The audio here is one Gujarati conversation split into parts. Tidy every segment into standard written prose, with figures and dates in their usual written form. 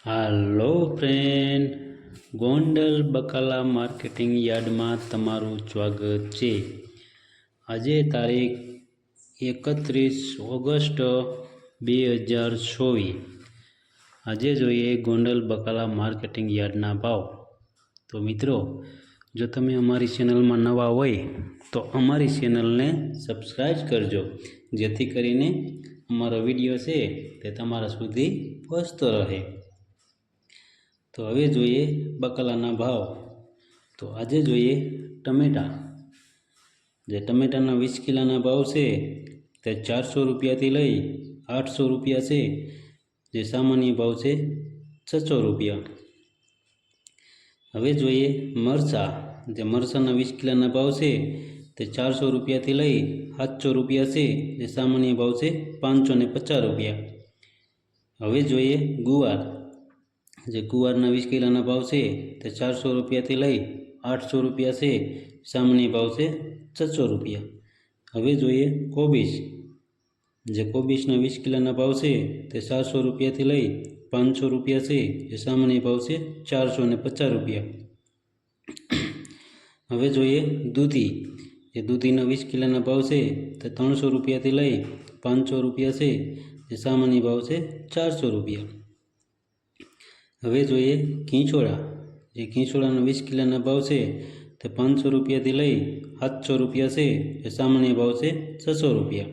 હાલો ફ્રેન્ડ, ગોંડલ બકાલા માર્કેટિંગ યાર્ડમાં તમારું સ્વાગત છે। આજે તારીખ 31 ઓગસ્ટ 2024। આજે જોઈએ ગોંડલ બકાલા માર્કેટિંગ યાર્ડના ભાવ। તો મિત્રો, જો તમે અમારી ચેનલમાં નવા હોય તો અમારી ચેનલને સબસ્ક્રાઈબ કરજો, જેથી કરીને અમારો વિડીયો છે તે તમારા સુધી પહોંચતો રહે। તો હવે જોઈએ બકાલાના ભાવ। તો આજે જોઈએ ટમેટા। જે ટમેટાના 20 કિલોના ભાવ છે તે 400 રૂપિયાથી લઈ 800 રૂપિયા છે, જે સામાન્ય ભાવ છે 600 રૂપિયા। હવે જોઈએ મરચાં। જે મરચાંના 20 કિલોના ભાવ છે તે 400 રૂપિયાથી લઈ 700 રૂપિયા છે, જે સામાન્ય ભાવ છે 550 રૂપિયા। હવે જોઈએ ગુવાર। જે ગુવારના 20 કિલોના ભાવ છે તે 400 રૂપિયાથી લઈ 800 રૂપિયા છે, સામાન્ય ભાવ છે 600 રૂપિયા। હવે જોઈએ કોબીજ। જે કોબીજના 20 કિલોના ભાવ છે તે 400 રૂપિયાથી લઈ 500 રૂપિયા છે, જે સામાન્ય ભાવ છે 450 રૂપિયા। હવે જોઈએ દૂધી। જે દૂધીના 20 કિલોના ભાવ છે તે 300 રૂપિયાથી લઈ 500 રૂપિયા છે, જે સામાન્ય ભાવ છે 400 રૂપિયા। હવે જોઈએ ખીંચોળા। જે ખીંચોળાના 20 કિલોના ભાવ છે તે 500 રૂપિયાથી લઈ 700 રૂપિયા છે, જે સામાન્ય ભાવ છે 600 રૂપિયા।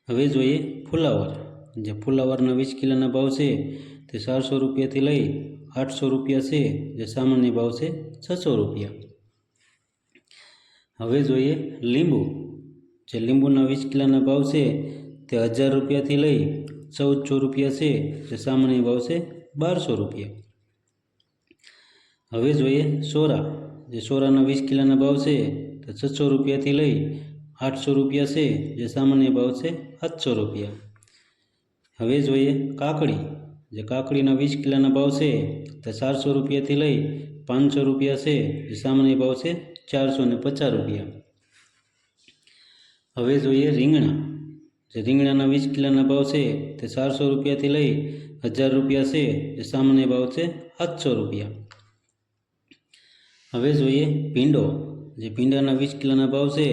હવે જોઈએ ફુલાવર। જે ફુલાવરના 20 કિલોના ભાવ છે તે 400 રૂપિયાથી લઈ 800 રૂપિયા છે, જે સામાન્ય ભાવ છે 600 રૂપિયા। હવે જોઈએ લીંબુ। જે લીંબુના 20 કિલોના ભાવ છે તે 1000 રૂપિયાથી લઈ 1400 રૂપિયા છે, જે સામાન્ય ભાવ છે 1200 રૂપિયા। હવે જોઈએ સોરા। જે સોરાના 20 કિલોના ભાવ છે તે 600 રૂપિયાથી લઈ 800 રૂપિયા છે, જે સામાન્ય ભાવ છે 700 રૂપિયા। હવે જોઈએ કાકડી। જે કાકડીના 20 કિલોના ભાવ છે તે 400 રૂપિયાથી લઈ 500 રૂપિયા છે, જે સામાન્ય ભાવ છે 450 રૂપિયા। હવે જોઈએ રીંગણા। જે રીંગણાના 20 કિલોના ભાવ છે તે 400 રૂપિયાથી લઈ 1000 રૂપિયા છે, જે સામાન્ય ભાવ છે 700 રૂપિયા। હવે જોઈએ ભીંડો। જે ભીંડાના 20 કિલોના ભાવ છે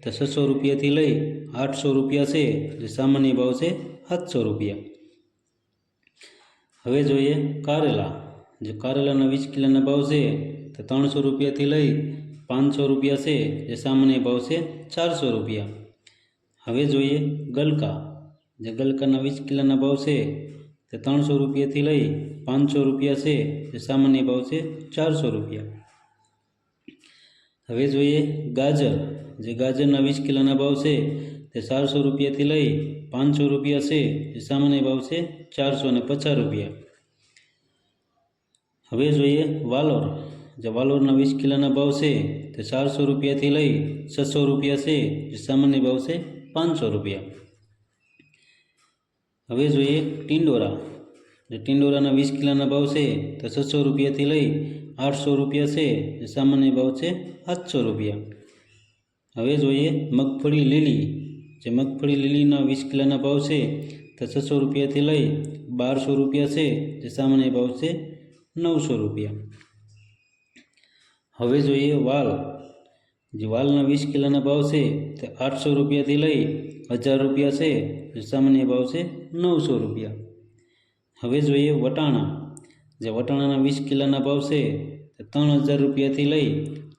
તે 600 રૂપિયાથી લઈ 800 રૂપિયા છે, જે સામાન્ય ભાવ છે 700 રૂપિયા। હવે જોઈએ કારેલા। જે કારેલાના 20 કિલોના ભાવ છે તે 300 રૂપિયાથી લઈ 500 રૂપિયા છે, જે સામાન્ય ભાવ છે 400 રૂપિયા। હવે જોઈએ ગલકા। જે ગલકાના 20 કિલોના ભાવ છે તે 300 રૂપિયાથી લઈ 500 રૂપિયા છે, જે સામાન્ય ભાવ છે 400 રૂપિયા। હવે જોઈએ ગાજર। જે ગાજરના 20 કિલોના ભાવ છે તે 400 રૂપિયાથી લઈ 500 રૂપિયા છે, જે સામાન્ય ભાવ છે 450 રૂપિયા। હવે જોઈએ વાલોર। જે વાલોરના 20 કિલોના ભાવ છે તે 400 રૂપિયાથી લઈ 600 રૂપિયા છે, જે સામાન્ય ભાવ છે 500 રૂપિયા। હવે જોઈએ ટિંડોરા। જે ટિંડોરાના 20 કિલોના ભાવ છે તે 600 રૂપિયાથી લઈ 800 રૂપિયા છે, જે સામાન્ય ભાવ છે 700 રૂપિયા। હવે જોઈએ મગફળી લીલી। જે મગફળી લીલીના 20 કિલોના ભાવ છે તે 600 રૂપિયાથી લઈ 1200 રૂપિયા છે, જે સામાન્ય ભાવ છે 900 રૂપિયા। હવે જોઈએ વાલ। જે વાલના 20 કિલોના ભાવ છે તે 800 રૂપિયાથી લઈ 1000 રૂપિયા છે, જે સામાન્ય ભાવ છે 900 રૂપિયા। હવે જોઈએ વટાણા। જે વટાણાના 20 કિલોના ભાવ છે તે 3000 રૂપિયાથી લઈ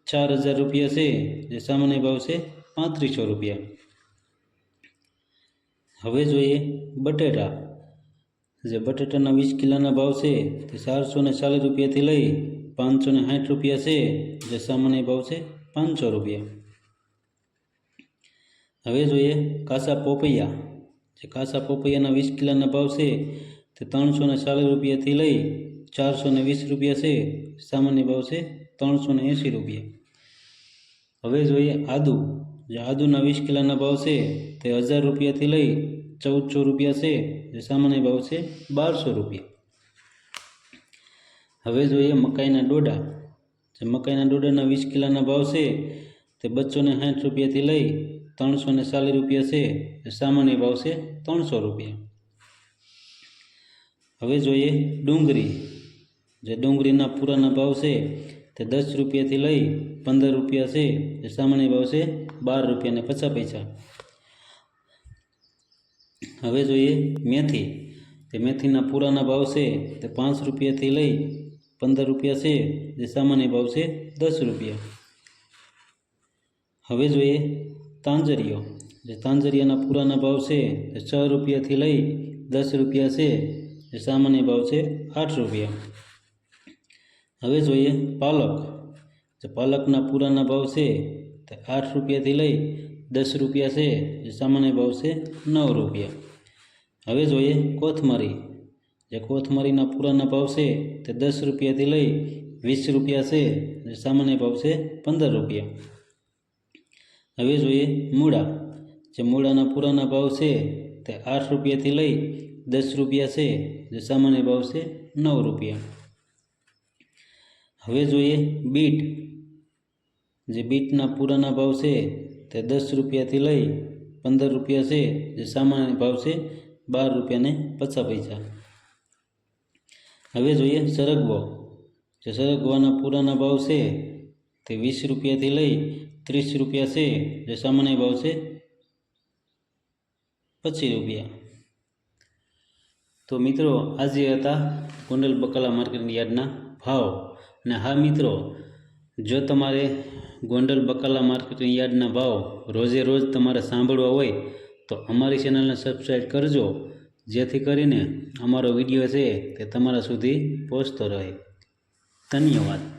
4000 રૂપિયા છે, જે સામાન્ય ભાવ છે 3500 રૂપિયા। હવે જોઈએ બટેટા। જે બટેટાના 20 કિલોના ભાવ છે તે 440 રૂપિયાથી લઈ 560 રૂપિયા છે, જે સામાન્ય ભાવ છે 500 રૂપિયા। હવે જોઈએ કાચા પોપૈયા। જે કાચા પોપૈયાના 20 કિલોના ભાવ છે તે 340 રૂપિયાથી લઈ 420 રૂપિયા છે, સામાન્ય ભાવ છે 380 રૂપિયા। હવે જોઈએ આદુ। જે આદુના 20 કિલોના ભાવ છે તે 1000 રૂપિયાથી લઈ 1400 રૂપિયા છે, જે સામાન્ય ભાવ છે 1200 રૂપિયા। હવે જોઈએ મકાઈના ડોડા। જે મકાઈના ડોડાના 20 કિલોના ભાવ છે તે 260 રૂપિયાથી લઈ 340 રૂપિયા છે, જે સામાન્ય ભાવ છે 300 રૂપિયા। હવે જોઈએ ડુંગળી. જે ડુંગળીના પૂરાના ભાવ છે તે 10 રૂપિયાથી લઈ 15 રૂપિયા છે. જે સામાન્ય ભાવ છે 12 રૂપિયા ને 50 પૈસા. હવે જોઈએ મેથી. તે મેથીના પૂરાના ભાવ છે તે 5 રૂપિયાથી લઈ 15 રૂપિયા છે. જે સામાન્ય ભાવ છે 10 રૂપિયા. હવે જોઈએ તાંજરીઓ. જે તાંજરિયાના પૂરાના ભાવ છે તે 6 રૂપિયાથી લઈ 10 રૂપિયા છે. જે સામાન્ય ભાવ છે 8 રૂપિયા. હવે જોઈએ પાલક. જે પાલકના પૂરાના ભાવ છે તે 8 રૂપિયાથી લઈ 10 રૂપિયા છે. જે સામાન્ય ભાવ છે 9 રૂપિયા. હવે જોઈએ કોથમરી. જે કોથમરીના પૂરાના ભાવ છે તે 10 રૂપિયાથી લઈ 20 રૂપિયા છે. જે સામાન્ય ભાવ છે 15 રૂપિયા. હવે જોઈએ મૂળા. જે મૂળાના પૂરાના ભાવ છે તે 8 રૂપિયાથી લઈ 10 રૂપિયા છે. જે સામાન્ય ભાવ છે 9 રૂપિયા. હવે જોઈએ બીટ. જે બીટના પૂરાના ભાવ છે તે 10 રૂપિયાથી લઈ 15 રૂપિયા છે. જે સામાન્ય ભાવ છે 12 રૂપિયા ને 50 પૈસા. હવે જોઈએ સરગવો. જે સરગવાના પૂરાના ભાવ છે તે 20 રૂપિયાથી લઈ 30 રૂપિયા છે. જે સામાન્ય ભાવ છે 25 રૂપિયા. તો મિત્રો આજે હતા ગોંડલ બકાલા માર્કેટ યાર્ડના ભાવ. અને હા મિત્રો, જો તમારે ગોંડલ બકાલા માર્કેટ યાર્ડના ભાવ રોજે રોજ તમારે સાંભળવા હોય તો અમારી ચેનલને સબસ્ક્રાઈબ કરજો, જેથી કરીને અમારો વિડીયો છે તે તમારા સુધી પહોંચતો રહે. ધન્યવાદ.